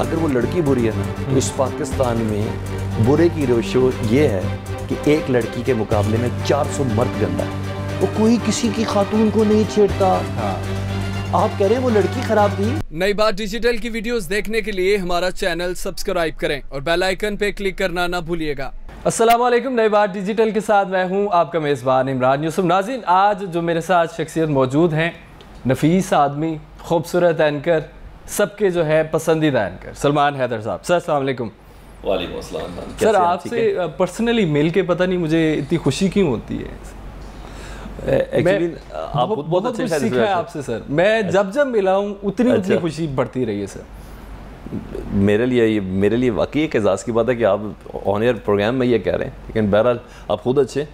اگر وہ لڑکی بری ہے نا تو اس پاکستان میں برے کی ریشو یہ ہے کہ ایک لڑکی کے مقابلے میں 400 مرد گندا ہے. وہ کوئی کسی کی خاتون کو نہیں چھیڑتا. آپ کہہ رہے ہیں وہ لڑکی خراب تھی. نئی بات ڈیجیٹل کی ویڈیوز دیکھنے کے لیے ہمارا چینل سبسکرائب کریں اور بیل آئیکن پہ کلک کرنا نہ بھولیے گا. السلام علیکم. نئی بات ڈیجیٹل کے ساتھ میں ہوں آپ کا میزبان عمران یوسف. ناظرین، آج جو میرے ساتھ شخصیت موجود ہیں، نفیس آدمی، خوبصورت اینکر، سب کے جو ہے پسندیدہ اینکر سلمان حیدر صاحب. سر السلام علیکم. وعلیکم السلام. سر آپ سے پرسنلی مل کے پتہ نہیں مجھے اتنی خوشی کیوں ہوتی ہے. بہت کچھ سیکھا ہے آپ سے سر. میں جب ملا ہوں اتنی خوشی بڑھتی رہی ہے سر. میرے لیے واقعی ایک اعزاز کی بات ہے کہ آپ آن ایئر پروگرام میں یہ کہہ رہے ہیں، لیکن بہرحال آپ خود اچھے،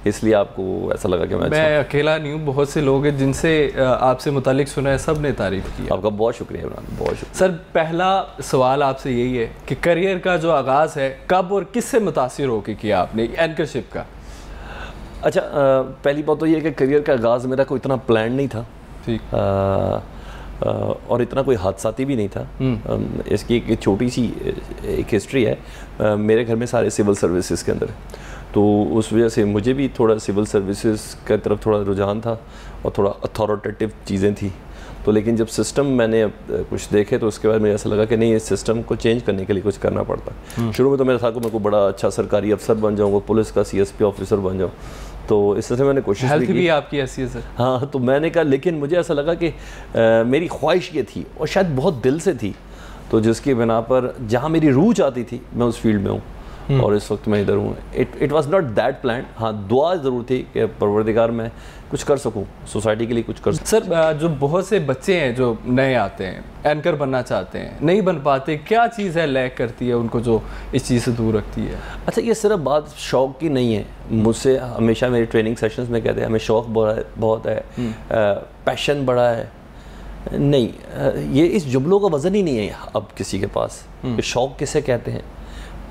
اس لیے آپ کو ایسا لگا کہ میں اکیلا نہیں ہوں. بہت سے لوگ ہیں جن سے آپ سے متعلق سنا ہے، سب نے تعریف کی. آپ کا بہت شکریہ عمران، بہت شکریہ. سر پہلا سوال آپ سے یہی ہے کہ کریئر کا جو آغاز ہے کب اور کس سے متاثر ہو کے کیا آپ نے اینکرشپ کا؟ اچھا، پہلی بات تو یہ کہ کریئر کا آغاز میرا کوئی اتنا پلان نہیں تھا. ٹھیک. اور اتنا کوئی حادثاتی بھی نہیں تھا. اس کی ایک چھوٹی سی ایک ہسٹری ہے. میرے گھر میں سارے سول سروسز کے اندر، تو اس وجہ سے مجھے بھی تھوڑا سول سروسز کی طرف تھوڑا رجحان تھا اور تھوڑا اتھارٹیٹیو چیزیں تھیں. تو لیکن جب سسٹم میں نے کچھ دیکھے تو اس کے بعد مجھے ایسا لگا کہ نہیں، اس سسٹم کو چینج کرنے کے لیے کچھ کرنا پڑتا. شروع میں تو میرا تھا کہ میں کوئی بڑا اچھا سرکاری افسر بن جاؤں گا، پولیس کا CSP آفیسر بن جاؤں. تو اس طرح سے میں نے کوشش بھی کی. آپ کی حیثیت سر؟ ہاں، تو میں نے کہا، لیکن مجھے ایسا لگا کہ میری خواہش یہ تھی اور شاید بہت دل سے تھی، تو جس کی بنا پر جہاں میری روح چاہتی تھی میں اس فیلڈ میں ہوں اور اس وقت میں ادھر ہوں. It was not that plan. ہاں، دعا ضرور تھی کہ پروردگار میں کچھ کر سکوں، سوسائٹی کے لیے کچھ کر سکوں. سر جو بہت سے بچے ہیں جو نئے آتے ہیں، اینکر بننا چاہتے ہیں، نہیں بن پاتے، کیا چیز ہے لیک کرتی ہے ان کو جو اس چیز سے دور رکھتی ہے؟ اچھا، یہ صرف بات شوق کی نہیں ہے. مجھ سے ہمیشہ میری ٹریننگ سیشنز میں کہتے ہیں ہمیں شوق بہت ہے، پیشن بڑا ہے. نہیں، یہ اس جملوں کا وزن ہی نہیں ہے اب کسی کے پاس. شوق کسے کہتے ہیں،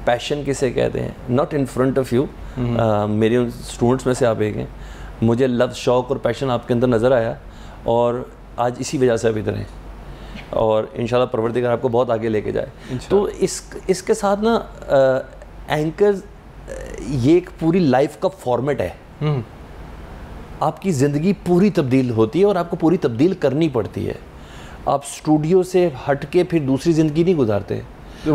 پیشن کسے کہتے ہیں؟ Not in front of you. میرے ان اسٹوڈنٹس میں سے آپ ایک ہیں. مجھے لفظ شوق اور پیشن آپ کے اندر نظر آیا اور آج اسی وجہ سے آپ ادھر ہیں، اور انشاءاللہ پروردگار آپ کو بہت آگے لے کے جائے. تو اس کے ساتھ نا اینکر یہ ایک پوری لائف کا فارمیٹ ہے. آپ کی زندگی پوری تبدیل ہوتی ہے اور آپ کو پوری تبدیل کرنی پڑتی ہے. آپ اسٹوڈیو سے ہٹ کے پھر دوسری زندگی نہیں گزارتے.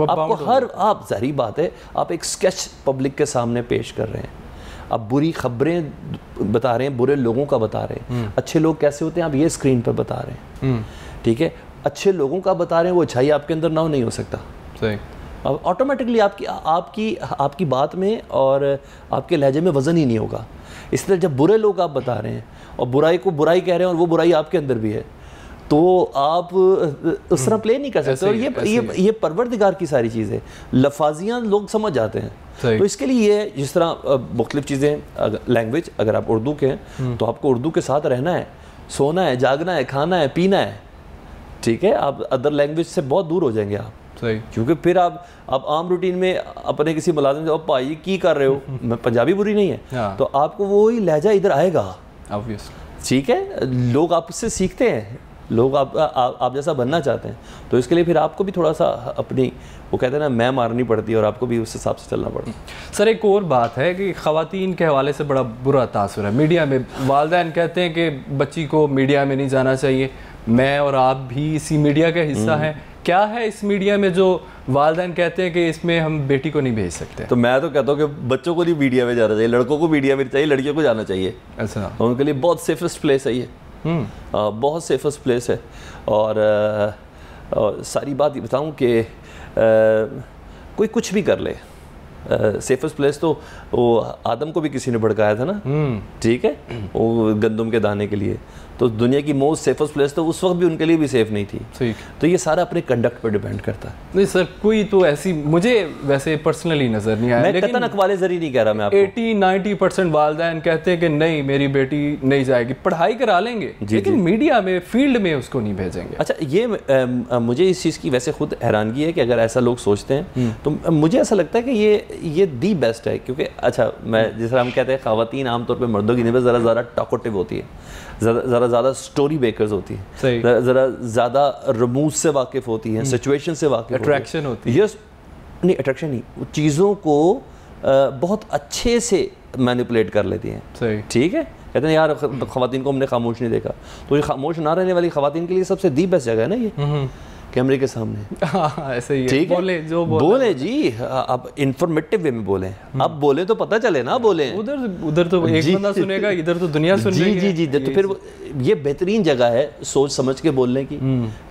آپ کو آپ ظاہری بات ہے، آپ ایک سکیچ پبلک کے سامنے پیش کر رہے ہیں. آپ بری خبریں بتا رہے ہیں، برے لوگوں کا بتا رہے ہیں. اچھے لوگ کیسے ہوتے ہیں آپ یہ اسکرین پر بتا رہے ہیں. ٹھیک ہے، اچھے لوگوں کا بتا رہے ہیں، وہ اچھائی آپ کے اندر نہ ہو، نہیں ہو سکتا. اب آٹومیٹکلی آپ کی بات میں اور آپ کے لہجے میں وزن ہی نہیں ہوگا. اس طرح جب برے لوگ آپ بتا رہے ہیں اور برائی کو برائی کہہ رہے ہیں اور وہ برائی آپ کے اندر بھی ہے، تو آپ اس طرح پلے نہیں کر سکتے. اور یہ پروردگار کی ساری چیزیں، لفاظیاں لوگ سمجھ جاتے ہیں. تو اس کے لیے یہ جس طرح مختلف چیزیں، لینگویج، اگر آپ اردو کے ہیں تو آپ کو اردو کے ساتھ رہنا ہے، سونا ہے، جاگنا ہے، کھانا ہے، پینا ہے. ٹھیک ہے، آپ ادر لینگویج سے بہت دور ہو جائیں گے آپ. کیونکہ پھر آپ عام روٹین میں اپنے کسی ملازم سے بھائی کی کر رہے ہو، میں پنجابی بری نہیں ہے، تو آپ کو وہی لہجہ ادھر آئے گا. ٹھیک ہے، لوگ آپ سے سیکھتے ہیں، لوگ آپ جیسا بننا چاہتے ہیں. تو اس کے لیے پھر آپ کو بھی تھوڑا سا اپنی، وہ کہتے ہیں نا، میں مارنی پڑتی ہے اور آپ کو بھی اس حساب سے چلنا پڑتا ہے. سر ایک اور بات ہے کہ خواتین کے حوالے سے بڑا برا تاثر ہے میڈیا میں. والدین کہتے ہیں کہ بچی کو میڈیا میں نہیں جانا چاہیے. میں اور آپ بھی اسی میڈیا کا حصہ ہیں. کیا ہے اس میڈیا میں جو والدین کہتے ہیں کہ اس میں ہم بیٹی کو نہیں بھیج سکتے؟ تو میں تو کہتا ہوں کہ بچوں کو نہیں میڈیا میں جانا چاہیے، لڑکوں کو میڈیا میں چاہیے، لڑکیوں کو جانا چاہیے. اچھا، ان کے لیے بہت سیفسٹ پلیس ہے یہ. بہت سیفسٹ پلیس ہے. اور ساری بات یہ بتاؤں کہ کوئی کچھ بھی کر لے، سیفسٹ پلیس تو وہ آدم کو بھی کسی نے بھڑکایا تھا نا. ٹھیک ہے، وہ گندم کے دانے کے لیے. تو دنیا کی موسٹ سیفسٹ پلیس تو اس وقت بھی ان کے لیے بھی سیف نہیں تھی. تو یہ سارا اپنے کنڈکٹ پر ڈیپینڈ کرتا ہے. نہیں سر، کوئی تو ایسی مجھے ویسے پرسنلی نظر نہیں آیا. میں قطعاً اقوال ذریعہ نہیں کہہ رہا. میں 80-90% والدین کہتے ہیں کہ نہیں، میری بیٹی نہیں جائے گی. پڑھائی کرا لیں گے لیکن میڈیا میں، فیلڈ میں اس کو نہیں بھیجیں گے. اچھا، یہ مجھے اس چیز کی ویسے خود حیرانگی ہے کہ اگر ایسا لوگ سوچتے ہیں تو مجھے ایسا لگتا ہے کہ یہ دی بیسٹ ہے. کیونکہ اچھا، میں جس طرح ہم کہتے ہیں خواتین عام طور پہ مردوں کی نسبت ذرا ٹاکوٹیو ہوتی ہے. ذرا زیادہ سٹوری بیکرز ہوتی ہیں, ذرا زیادہ رموز سے واقف ہوتی ہیں, سچویشن سے واقف ہوتی ہیں, اٹریکشن ہوتی ہے. یس نہیں اٹریکشن نہیں, چیزوں کو بہت اچھے سے مینیپولیٹ کر لیتی ہیں. ٹھیک ہے, کہتے ہیں یار خواتین کو ہم نے خاموش نہیں دیکھا, تو یہ خاموش نہ رہنے والی خواتین کے لیے سب سے دی بیسٹ جگہ ہے نا یہ کیمرے کے سامنے. ایسے ہی ٹھیک ہے, بولیں جی, آپ انفارمیٹیو وے میں بولیں, آپ بولیں تو پتہ چلے نا, بولیں. ادھر تو ایک بندہ سنے گا, ادھر تو دنیا سن رہی ہے. جی, تو پھر یہ بہترین جگہ ہے سوچ سمجھ کے بولنے کی,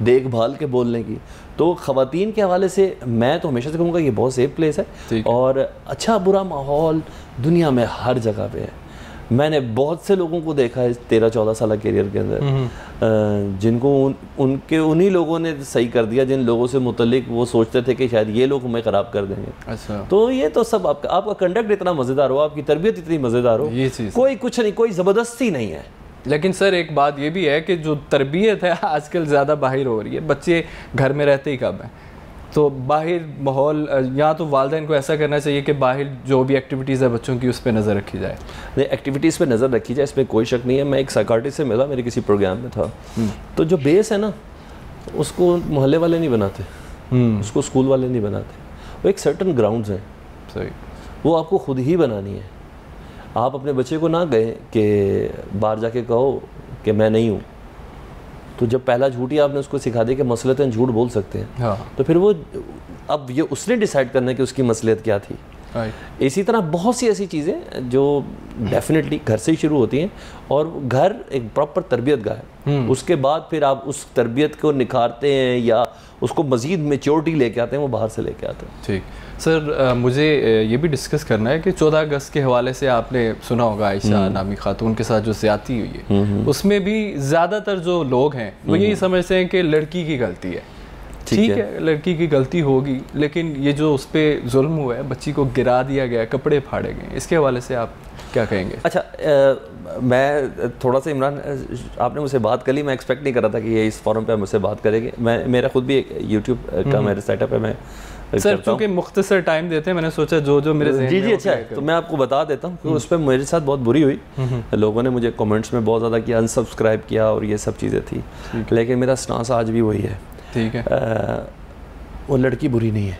دیکھ بھال کے بولنے کی. تو خواتین کے حوالے سے میں تو ہمیشہ سے کہوں گا یہ بہت سیف پلیس ہے, اور اچھا برا ماحول دنیا میں ہر جگہ پہ ہے. میں نے بہت سے لوگوں کو دیکھا ہے 13-14 سالہ کیریئر کے اندر, جن کو انہی لوگوں نے صحیح کر دیا جن لوگوں سے متعلق وہ سوچتے تھے کہ شاید یہ لوگ ہمیں خراب کر دیں گے. تو یہ تو سب آپ کا کنڈکٹ اتنا مزیدار ہو, آپ کی تربیت اتنی مزیدار ہو, کوئی کچھ نہیں, کوئی زبردستی نہیں ہے. لیکن سر ایک بات یہ بھی ہے کہ جو تربیت ہے آج کل زیادہ باہر ہو رہی ہے. بچے گھر میں رہتے ہی کب ہیں, تو باہر ماحول, یا تو والدین کو ایسا کرنا چاہیے کہ باہر جو بھی ایکٹیویٹیز ہے بچوں کی اس پہ نظر رکھی جائے. نہیں, ایکٹیویٹیز پہ نظر رکھی جائے, اس میں کوئی شک نہیں ہے. میں ایک سائیکارٹسٹ سے ملا, میرے کسی پروگرام میں تھا, تو جو بیس ہے نا اس کو محلے والے نہیں بناتے, اس کو اسکول والے نہیں بناتے, وہ ایک سرٹن گراؤنڈز ہیں. صحیح, وہ آپ کو خود ہی بنانی ہے. آپ اپنے بچے کو نہ کہیں کہ باہر جا کے کہو کہ میں نہیں ہوں, تو جب پہلا جھوٹ ہی آپ نے اس کو سکھا دیا کہ مصلحتاً جھوٹ بول سکتے ہیں, تو پھر وہ اب یہ اس نے ڈیسائیڈ کرنا ہے کہ اس کی مصلحت کیا تھی. اسی طرح بہت سی ایسی چیزیں جو ڈیفینیٹلی گھر سے ہی شروع ہوتی ہیں, اور گھر ایک پراپر تربیت گاہ ہے. اس کے بعد پھر آپ اس تربیت کو نکھارتے ہیں یا اس کو مزید میچورٹی لے کے آتے ہیں, وہ باہر سے لے کے آتے ہیں. ٹھیک سر, مجھے یہ بھی ڈسکس کرنا ہے کہ 14 اگست کے حوالے سے آپ نے سنا ہوگا عائشہ نامی خاتون کے ساتھ جو زیادتی ہوئی ہے, اس میں بھی زیادہ تر جو لوگ ہیں وہ یہی سمجھتے ہیں کہ لڑکی کی غلطی ہے. ٹھیک ہے, لڑکی کی غلطی ہوگی, لیکن یہ جو اس پہ ظلم ہوا ہے, بچی کو گرا دیا گیا, کپڑے پھاڑے گئے, اس کے حوالے سے آپ کیا کہیں گے؟ اچھا, میں تھوڑا سا عمران, آپ نے مجھ سے بات کر لی, میں ایکسپیکٹ نہیں کر رہا تھا کہ یہ اس فورم پہ مجھ سے بات کرے گی. میرا خود بھی ایک یوٹیوب کا میرا سیٹ اپ ہے. میں سر چونکہ مختصر ٹائم دیتے ہیں, میں نے سوچا جو میرے ذہن میں. جی اچھا ہے, تو میں آپ کو بتا دیتا ہوں کہ اس پہ میرے ساتھ بہت بری ہوئی. لوگوں نے مجھے کمنٹس میں بہت زیادہ کیا, انسبسکرائب کیا, اور یہ سب چیزیں تھی, لیکن میرا سٹانس آج بھی وہی ہے. ٹھیک ہے, وہ لڑکی بری نہیں ہے.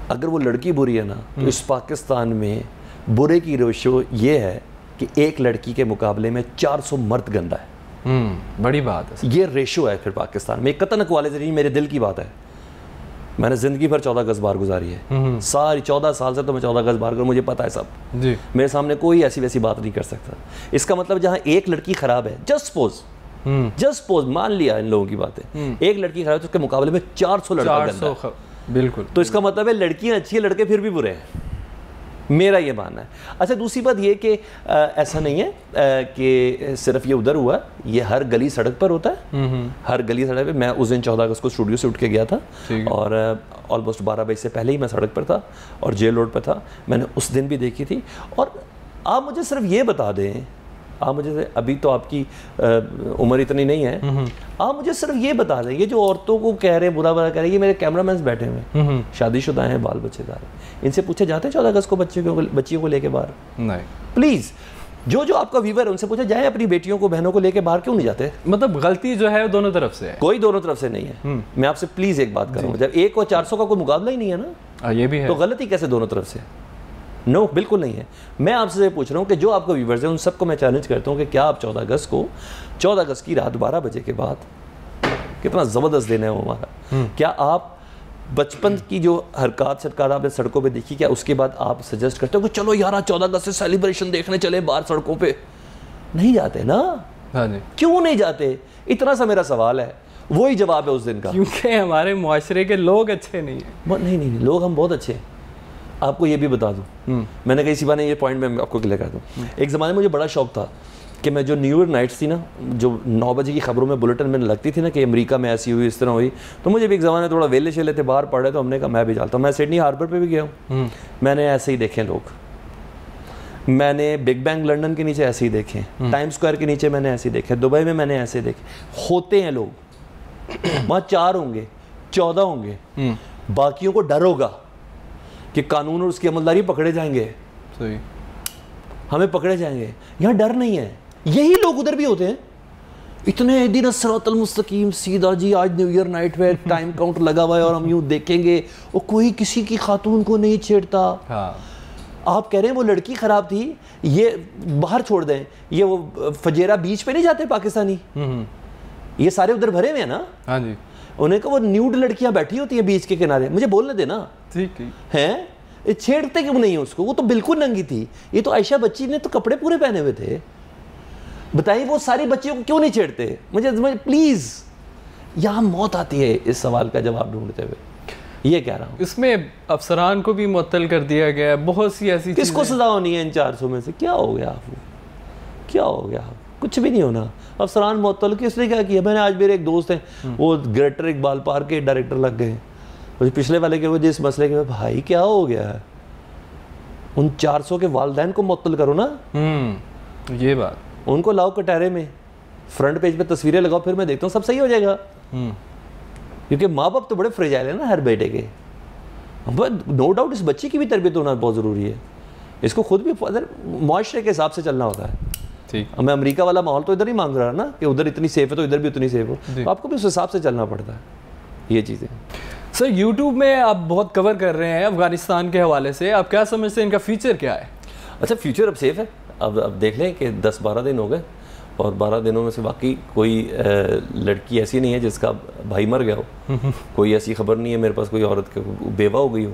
اگر وہ لڑکی بری ہے نا, تو اس پاکستان میں برے کی ریشو یہ ہے کہ ایک لڑکی کے مقابلے میں 400 مرد گندا ہے. بڑی بات ہے, یہ ریشو ہے پھر پاکستان میں. قطعاً اقوال سے نہیں, میرے دل کی بات ہے. میں نے زندگی بھر 14 گز باہر گزاری ہے, ساری 14 سال سے تو میں 14 گز باہر کروں, مجھے پتہ ہے سب. میرے سامنے کوئی ایسی ویسی بات نہیں کر سکتا. اس کا مطلب جہاں ایک لڑکی خراب ہے, جسٹ سپوز مان لیا ان لوگوں کی باتیں, ایک لڑکی خراب ہے, تو اس کے مقابلے میں 400 لڑکا گندا ہے. بالکل, تو اس کا مطلب ہے لڑکیاں اچھی ہیں, لڑکے پھر بھی برے ہیں. میرا یہ ماننا ہے. اچھا, دوسری بات یہ کہ ایسا نہیں ہے کہ صرف یہ ادھر ہوا, یہ ہر گلی سڑک پر ہوتا ہے. ہر گلی سڑک پہ. میں اس دن 14 اگست کو اسٹوڈیو سے اٹھ کے گیا تھا, اور آلموسٹ 12 بجے سے پہلے ہی میں سڑک پر تھا اور جیل روڈ پہ تھا. میں نے اس دن بھی دیکھی تھی. اور آپ مجھے صرف یہ بتا دیں, آپ مجھے, ابھی تو آپ کی عمر اتنی نہیں ہے, آپ مجھے صرف یہ بتا دیں, یہ جو عورتوں کو کہہ رہے ہیں برا برا کہہ رہے ہیں, یہ میرے کیمرہ مینس بیٹھے ہوئے ہیں, شادی شدہ ہیں, بال بچے دار ہیں, ان سے پوچھے جاتے ہیں 14 اگست کو بچیوں کو لے کے باہر؟ نہیں. پلیز, جو آپ کا ویور ہے ان سے پوچھے جائیں اپنی بیٹیوں کو, بہنوں کو لے کے باہر کیوں نہیں جاتے؟ مطلب غلطی جو ہے دونوں طرف سے ہے, کوئی دونوں طرف سے نہیں ہے. میں آپ سے پلیز ایک بات کروں, جب 1 اور 400 کا کوئی مقابلہ ہی نہیں ہے نا, یہ بھی ہے, تو غلطی کیسے دونوں طرف سے؟ نو, بالکل نہیں ہے. میں آپ سے پوچھ رہا ہوں کہ جو آپ کو ویورز ہیں ان سب کو میں چیلنج کرتا ہوں کہ کیا آپ 14 اگست کو, 14 اگست کی رات 12 بجے کے بعد, کتنا زبردست دن ہے وہ ہمارا, کیا آپ بچپن کی جو حرکات شرکات آپ نے سڑکوں پہ دیکھی, کیا اس کے بعد آپ سجیسٹ کرتے ہو کہ چلو یار 14 اگست سے سیلیبریشن دیکھنے چلے باہر سڑکوں پہ؟ نہیں جاتے نا. کیوں نہیں جاتے؟ اتنا سا میرا سوال ہے. وہی جواب ہے اس دن کا, کیونکہ ہمارے معاشرے کے لوگ اچھے نہیں ہیں. نہیں, لوگ ہم بہت اچھے ہیں. آپ کو یہ بھی بتا دوں, میں نے کہیں اسی بات یہ پوائنٹ میں آپ کو کلیئر کر دوں. ایک زمانے میں مجھے بڑا شوق تھا کہ میں جو نیو ایئر نائٹس تھی نا, جو 9 بجے کی خبروں میں بلٹن میں لگتی تھی نا کہ امریکہ میں ایسی ہوئی, اس طرح ہوئی, تو مجھے بھی ایک زمانے تھوڑا ویلے شیلے تھے, باہر پڑھ رہے, تو ہم نے کہا میں بھی چلتا ہوں. میں سڈنی ہاربر پہ بھی گیا ہوں, میں نے ایسے ہی دیکھے لوگ. میں نے بگ بینگ لنڈن کے نیچے ایسے ہی دیکھے, ٹائم اسکوائر کے نیچے میں نے ایسے ہی دیکھے, دبئی میں نے ایسے دیکھے. ہوتے ہیں لوگ وہاں, 4 ہوں گے 14 ہوں گے, باقیوں کو ڈر ہوگا کہ قانون اور اس کی عملداری پکڑے جائیں گے, ہمیں پکڑے جائیں گے. یہاں ڈر نہیں ہے, یہی لوگ ادھر بھی ہوتے ہیں, اتنے دن صراط المستقیم سیدھا جی, آج نیو ایئر نائٹ میں ٹائم کاؤنٹ لگا ہوا ہے اور ہم یوں دیکھیں گے, اور کوئی کسی کی خاتون کو نہیں چھیڑتا. آپ کہہ رہے ہیں وہ لڑکی خراب تھی, یہ باہر چھوڑ دیں, یہ وہ فجیرہ بیچ پہ نہیں جاتے پاکستانی, یہ سارے ادھر بھرے ہوئے ہیں نا. ہاں جی, انہیں کہ وہ نیوڈ لڑکیاں بیٹھی ہوتی ہیں بیچ کے کنارے, مجھے بولنے دینا. ٹھیک ہیں چھیڑتے کیوں نہیں اس کو, وہ تو بالکل ننگی تھی. یہ تو عائشہ بچی نے تو کپڑے پورے پہنے ہوئے تھے. بتائیں وہ ساری بچیوں کو کیوں نہیں چھیڑتے؟ مجھے پلیز, یہاں موت آتی ہے اس سوال کا جواب ڈھونڈتے ہوئے. یہ کہہ رہا ہوں اس میں افسران کو بھی معطل کر دیا گیا ہے, بہت سی ایسی کس کو سزا ہونی ہے ان 400 میں سے؟ کیا ہو گیا آپ کو, کیا ہو گیا؟ کچھ بھی نہیں ہونا. افسران معطل کی اس نے کیا کیا؟ میں نے آج میرے ایک دوست ہیں, وہ گریٹر اقبال پارک کے ڈائریکٹر لگ گئے, پچھلے والے کے وجہ اس مسئلے کے, بھائی کیا ہو گیا ہے؟ ان 400 کے والدین کو معطل کرو نا. یہ بات, ان کو لاؤ کٹہرے میں, فرنٹ پیج پہ تصویریں لگاؤ, پھر میں دیکھتا ہوں سب صحیح ہو جائے گا. کیونکہ ماں باپ تو بڑے فریجائل ہیں نا ہر بیٹے کے. نو ڈاؤٹ اس بچی کی بھی تربیت ہونا بہت ضروری ہے. اس کو خود بھی معاشرے کے حساب سے چلنا ہوتا ہے. ٹھیک, میں امریکہ والا ماحول تو ادھر ہی مانگ رہا نا کہ ادھر اتنی سیف ہے تو ادھر بھی اتنی سیف ہو, تو آپ کو بھی اس حساب سے چلنا پڑتا ہے. یہ چیزیں سر یوٹیوب میں آپ بہت کور کر رہے ہیں افغانستان کے حوالے سے, آپ کیا سمجھتے ہیں ان کا فیوچر کیا ہے؟ اچھا فیوچر اب سیف ہے. اب دیکھ لیں کہ 10-12 دن ہو گئے, اور 12 دنوں میں سے واقعی کوئی لڑکی ایسی نہیں ہے جس کا بھائی مر گیا ہو. کوئی ایسی خبر نہیں ہے میرے پاس کوئی عورت کے بیوہ ہو گئی ہو,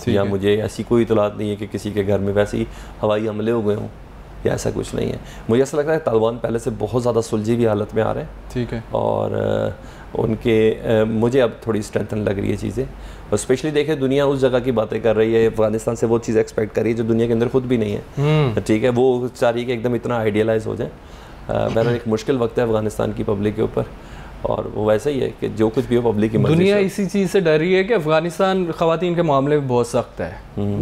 یا مجھے ایسی کوئی اطلاعات نہیں ہے کہ کسی کے گھر میں ویسے ہی ہوائی حملے ہو گئے ہوں, یا ایسا کچھ نہیں ہے. مجھے ایسا لگتا ہے طالبان پہلے سے بہت زیادہ سلجھی ہوئی حالت میں آ رہے ہیں. ٹھیک ہے, اور ان کے مجھے اب تھوڑی اسٹرینتھن لگ رہی ہے چیزیں. اور اسپیشلی دیکھیں دنیا اس جگہ کی باتیں کر رہی ہے, افغانستان سے وہ چیز ایکسپیکٹ کر رہی ہے جو دنیا کے اندر خود بھی نہیں ہے. ٹھیک ہے, وہ چاہ رہی ہے کہ ایک دم اتنا آئیڈیلائز ہو جائیں. بہرحال ایک مشکل وقت ہے افغانستان کی پبلک کے اوپر, اور وہ ویسا ہی ہے کہ جو کچھ بھی ہو پبلک کی مرضی. دنیا اسی چیز سے ڈر رہی ہے کہ افغانستان خواتین کے معاملے میں بہت سخت ہے,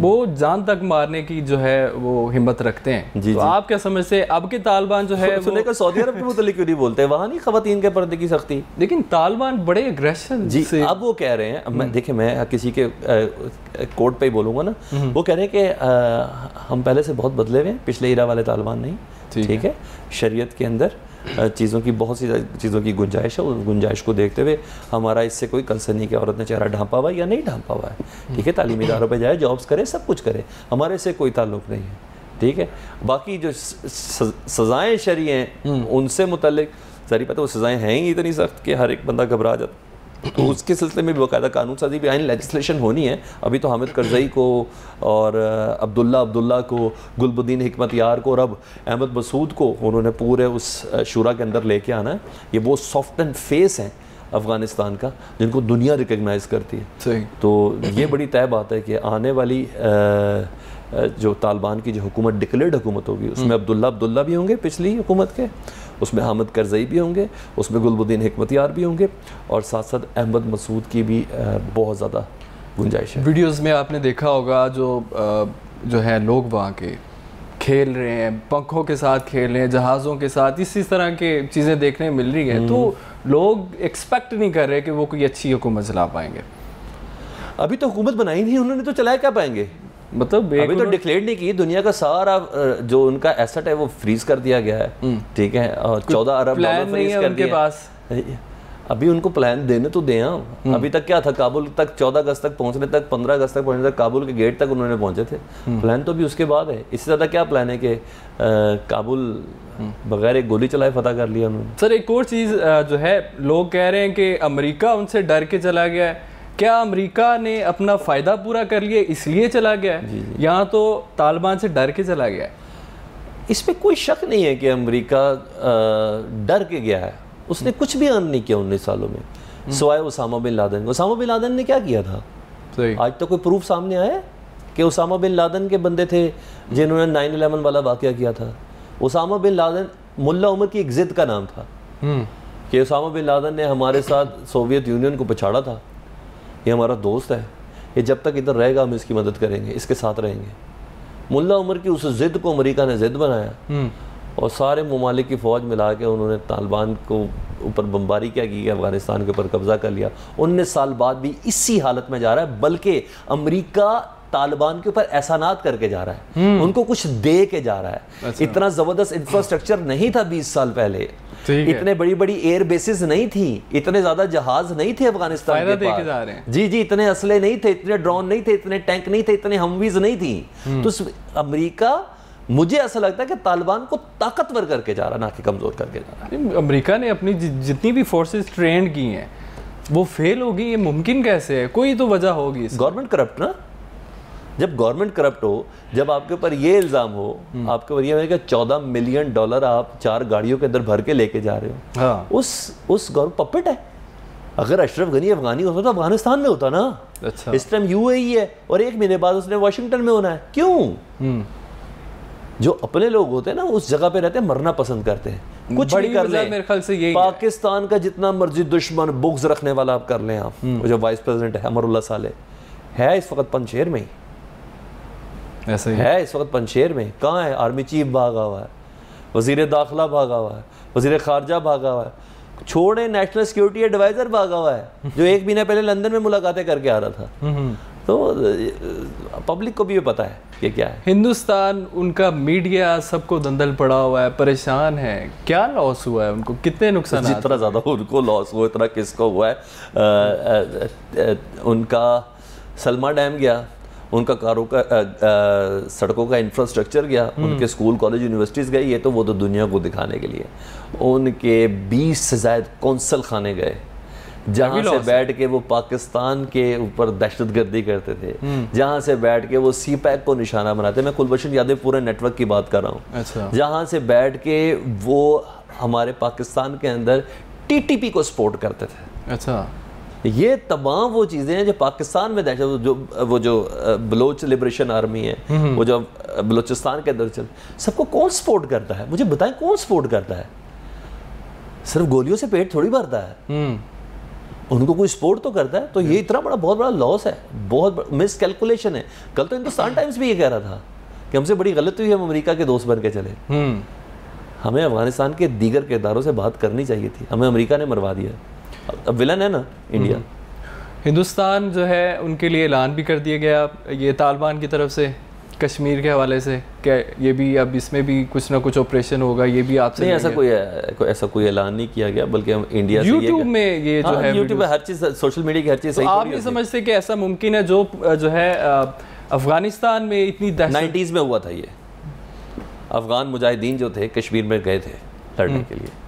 وہ جان تک مارنے کی جو ہے وہ ہمت رکھتے ہیں. تو آپ کیا سمجھتے ہیں اب کے طالبان جو ہے, سنے کا سعودی عرب کے متعلق کیوں نہیں بولتے؟ وہاں نہیں خواتین کے پردے کی سختی. لیکن طالبان بڑے اگریشن جی اب وہ کہہ رہے ہیں, دیکھیں میں کسی کے کوڈ پہ ہی بولوں گا نا, وہ کہہ رہے ہیں کہ ہم پہلے سے بہت بدلے ہوئے ہیں, پچھلے ایرا والے طالبان نہیں. ٹھیک ہے, شریعت کے اندر چیزوں کی بہت سی چیزوں کی گنجائش ہے, اس گنجائش کو دیکھتے ہوئے ہمارا اس سے کوئی کنسرن نہیں کہ عورت نے چہرہ ڈھانپا ہوا ہے یا نہیں ڈھانپا ہوا ہے. ٹھیک ہے, تعلیمی اداروں پہ جائے, جابس کرے, سب کچھ کرے, ہمارے سے کوئی تعلق نہیں ہے. ٹھیک ہے, باقی جو سزائیں شرعی ہیں ان سے متعلق ظاہر پتہ وہ سزائیں ہیں ہی اتنی سخت کہ ہر ایک بندہ گھبرا جاتا. تو اس کے سلسلے میں بھی باقاعدہ قانون سازی بھی لیجسلیشن ہونی ہے. ابھی تو حامد کرزئی کو اور عبداللہ کو, گلبدین حکمت یار کو اور اب احمد مسعود کو انہوں نے پورے اس شورا کے اندر لے کے آنا ہے. یہ وہ سافٹ اینڈ فیس ہیں افغانستان کا جن کو دنیا ریکگنائز کرتی ہے. تو یہ بڑی طے بات ہے کہ آنے والی جو طالبان کی جو حکومت ڈکلیئرڈ حکومت ہوگی اس میں عبداللہ بھی ہوں گے پچھلی حکومت کے, اس میں حامد کرزئی بھی ہوں گے, اس میں گلبدین حکمت یار بھی ہوں گے, اور ساتھ ساتھ احمد مسعود کی بھی بہت زیادہ گنجائش ہے. ویڈیوز میں آپ نے دیکھا ہوگا جو ہے لوگ وہاں کے کھیل رہے ہیں, پنکھوں کے ساتھ کھیل رہے ہیں, جہازوں کے ساتھ, اسی طرح کے چیزیں دیکھنے مل رہی ہیں. تو لوگ ایکسپیکٹ نہیں کر رہے کہ وہ کوئی اچھی حکومت چلا پائیں گے. ابھی تو حکومت بنائی نہیں, انہوں نے تو چلایا کیا پائیں گے؟ مطلب ابھی تو ڈکلیئر نہیں کی. دنیا کا سارا جو ان کا ایسٹ ہے وہ فریز کر دیا گیا ہے. ٹھیک ہے, اور 14 ارب ڈالر فریز کر دیا. ابھی ان کو پلان دینے تو دیں. ابھی تک کیا تھا, کابل تک 14 اگست تک پہنچنے تک, 15 اگست تک پہنچنے تک, کابل کے گیٹ تک انہوں نے پہنچے تھے. پلان تو بھی اس کے بعد ہے. اس سے زیادہ کیا پلان ہے کہ کابل بغیر ایک گولی چلائے فتح کر لیا انہوں نے. سر ایک اور چیز جو ہے, لوگ کہہ رہے ہیں کہ امریکہ ان سے ڈر کے چلا گیا ہے. کیا امریکہ نے اپنا فائدہ پورا کر لیا اس لیے چلا گیا ہے, یہاں تو طالبان سے ڈر کے چلا گیا ہے؟ اس پہ کوئی شک نہیں ہے کہ امریکہ ڈر کے گیا ہے. اس نے کچھ بھی ارن نہیں کیا 19 سالوں میں سوائے Osama bin Laden. Osama bin Laden نے کیا کیا تھا؟ آج تک کوئی پروف سامنے آیا کہ اسامہ بن لادن کے بندے تھے جنہوں نے 9/11 والا واقعہ کیا تھا؟ اسامہ بن لادن ملا عمر کی ایک ضد کا نام تھا کہ اسامہ بن لادن نے ہمارے ساتھ سوویت یونین کو پچھاڑا تھا, یہ ہمارا دوست ہے, یہ جب تک ادھر رہے گا ہم اس کی مدد کریں گے, اس کے ساتھ رہیں گے. ملا عمر کی اس ضد کو امریکہ نے ضد بنایا اور سارے ممالک کی فوج ملا کے انہوں نے طالبان کو اوپر بمباری کیا کی, افغانستان کے اوپر قبضہ کر لیا. 19 سال بعد بھی اسی حالت میں جا رہا ہے, بلکہ امریکہ طالبان کے اوپر احسانات کر کے جا رہا ہے, ان کو کچھ دے کے جا رہا ہے. اتنا زبردست انفراسٹرکچر نہیں تھا 20 سال پہلے, اتنے بڑی بڑی ایئر بیسز نہیں تھی, اتنے زیادہ جہاز نہیں تھے افغانستان کے پاس, جی اتنے اسلحے نہیں تھے, اتنے ڈرون نہیں تھے, اتنے ٹینک نہیں تھے, اتنے ہمویز نہیں تھی. تو امریکہ مجھے ایسا لگتا ہے کہ طالبان کو طاقتور کر کے جا رہا, نہ کہ کمزور کر کے جا رہا. امریکہ نے اپنی جتنی بھی فورسز ٹرینڈ کی ہیں وہ فیل ہوگی, یہ ممکن کیسے ہے؟ کوئی تو وجہ ہوگی. گورنمنٹ کرپٹ نا, جب گورنمنٹ کرپٹ ہو, جب آپ کے اوپر یہ الزام ہو, آپ کے اوپر یہ ہے کہ $14 ملین آپ 4 گاڑیوں کے اندر بھر کے لے کے جا رہے ہو, اس گورنمنٹ پپٹ ہے. اگر اشرف غنی افغانی ہوتا تو افغانستان میں ہوتا نا. اس ٹائم UAE ہے اور 1 مہینے بعد اس نے واشنگٹن میں ہونا ہے. کیوں؟ جو اپنے لوگ ہوتے ہیں نا اس جگہ پہ رہتے ہیں, مرنا پسند کرتے ہیں, کچھ بھی کر لیں. میرے خیال سے یہی پاکستان کا جتنا مرضی دشمن بغض رکھنے والا آپ کر لیں, آپ وہ جو وائس پریزیڈنٹ ہے امر اللہ صالح ہے اس وقت پنجشیر میں ہی, ایسا ہی ہے اس وقت پنجشیر میں. کہاں ہے؟ آرمی چیف بھاگا ہوا ہے, وزیر داخلہ بھاگا ہوا ہے, وزیر خارجہ بھاگا ہوا ہے, چھوڑے نیشنل سیکیورٹی ایڈوائزر بھاگا ہوا ہے جو 1 مہینہ پہلے لندن میں ملاقاتیں کر کے آ رہا تھا. تو پبلک کو بھی یہ پتا ہے کہ کیا ہے. ہندوستان, ان کا میڈیا سب کو دندل پڑا ہوا ہے, پریشان ہے. کیا لاس ہوا ہے ان کو, کتنے نقصانات؟ جتنا زیادہ ان کو لاس ہوا اتنا کس کو ہوا ہے. ان کا سلما ڈیم گیا, ان کا سڑکوں کا انفراسٹرکچر گیا, ان کے اسکول کالج یونیورسٹیز گئے. یہ تو وہ تو دنیا کو دکھانے کے لیے. ان کے 20 سے زائد کونسل خانے گئے جہاں سے بیٹھ کے وہ پاکستان کے اوپر دہشت گردی کرتے تھے, جہاں سے بیٹھ کے وہ سی پیک کو نشانہ بناتے. میں کلبھوشن یادو پورے نیٹ ورک کی بات کر رہا ہوں. جہاں سے بیٹھ کے وہ ہمارے پاکستان کے اندر TTP کو سپورٹ کرتے تھے. یہ تمام وہ چیزیں ہیں جو پاکستان میں دہشت, وہ جو بلوچ لبریشن آرمی ہے, وہ جو بلوچستان کے اندر سب کو کون سپورٹ کرتا ہے؟ مجھے بتائیں کون سپورٹ کرتا ہے؟ صرف گولیوں سے پیٹ تھوڑی بھرتا ہے, ان کو کوئی سپورٹ تو کرتا ہے. تو یہ اتنا بہت بڑا لاس ہے, بہت مس کیلکولیشن ہے. کل تو ہندوستان ٹائمز بھی یہ کہہ رہا تھا کہ ہم سے بڑی غلطی ہوئی, ہم امریکہ کے دوست بن کے چلے. ہمیں افغانستان کے دیگر کرداروں سے بات کرنی چاہیے تھی, ہمیں امریکہ نے مروا دیا. اب ولن ہے نا انڈیا. ہندوستان جو ہے ان کے لیے اعلان بھی کر دیا گیا یہ طالبان کی طرف سے کشمیر کے حوالے سے کہ یہ بھی اب اس میں بھی کچھ نہ کچھ آپریشن ہوگا. یہ بھی آپ سے نہیں, ایسا کوئی اعلان نہیں کیا گیا, بلکہ ہم انڈیا سے یوٹیوب میں یہ جو ہے یوٹیوب پہ ہر چیز, سوشل میڈیا کی ہر چیز صحیح. آپ نہیں سمجھتے کہ ایسا ممکن ہے جو ہے افغانستان میں اتنی دہشت 90s میں ہوا تھا. یہ افغان مجاہدین جو تھے کشمیر میں گئے تھے لڑنے کے لیے.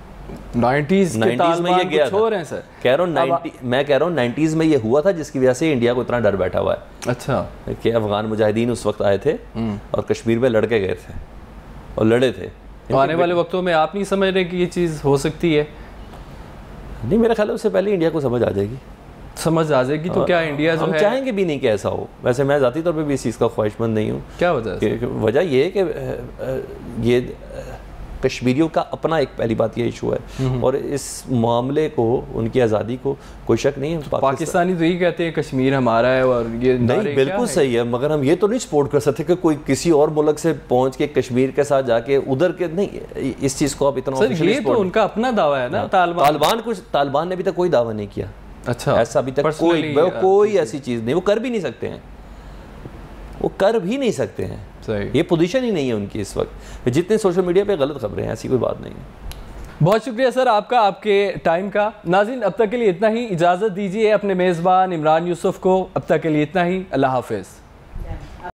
90s میں یہ گیا تھا. میں کہہ رہا ہوں 90s میں یہ ہوا تھا, جس کی وجہ سے انڈیا کو اتنا ڈر بیٹھا ہوا ہے. اچھا, کہ افغان مجاہدین اس وقت آئے تھے اور کشمیر میں لڑکے گئے تھے اور لڑے تھے. آنے والے وقتوں میں آپ نہیں سمجھ رہے کہ یہ چیز ہو سکتی ہے؟ نہیں, میرا خیال ہے اس سے پہلے انڈیا کو سمجھ آ جائے گی. سمجھ آ جائے گی تو کیا انڈیا جو ہے, ہم چاہیں گے بھی نہیں کہ ایسا ہو. ویسے میں ذاتی طور پہ بھی اس چیز کا خواہش مند نہیں ہوں. کیا وجہ ہے؟ وجہ یہ ہے کہ یہ کشمیریوں کا اپنا ایک پہلی بات یہ ایشو ہے, اور اس معاملے کو, ان کی آزادی کو کوئی شک نہیں ہے. پاکستانی تو یہی کہتے ہیں کشمیر ہمارا ہے, اور یہ نہیں, بالکل صحیح ہے, مگر ہم یہ تو نہیں سپورٹ کر سکتے کہ کوئی کسی اور ملک سے پہنچ کے کشمیر کے ساتھ جا کے ادھر کے, نہیں, اس چیز کو آپ اتنا آفیشلی یہ تو ان کا اپنا دعویٰ ہے نا. طالبان نے ابھی تک کوئی دعویٰ نہیں کیا. اچھا, ایسا ابھی تک کوئی ایسی چیز نہیں, وہ کر بھی نہیں سکتے ہیں, وہ کر بھی نہیں سکتے ہیں. یہ پوزیشن ہی نہیں ہے ان کی اس وقت. جتنے سوشل میڈیا پہ غلط خبریں ہیں, ایسی کوئی بات نہیں ہے. بہت شکریہ سر آپ کا, آپ کے ٹائم کا. ناظرین اب تک کے لیے اتنا ہی, اجازت دیجیے اپنے میزبان عمران یوسف کو. اب تک کے لیے اتنا ہی, اللہ حافظ.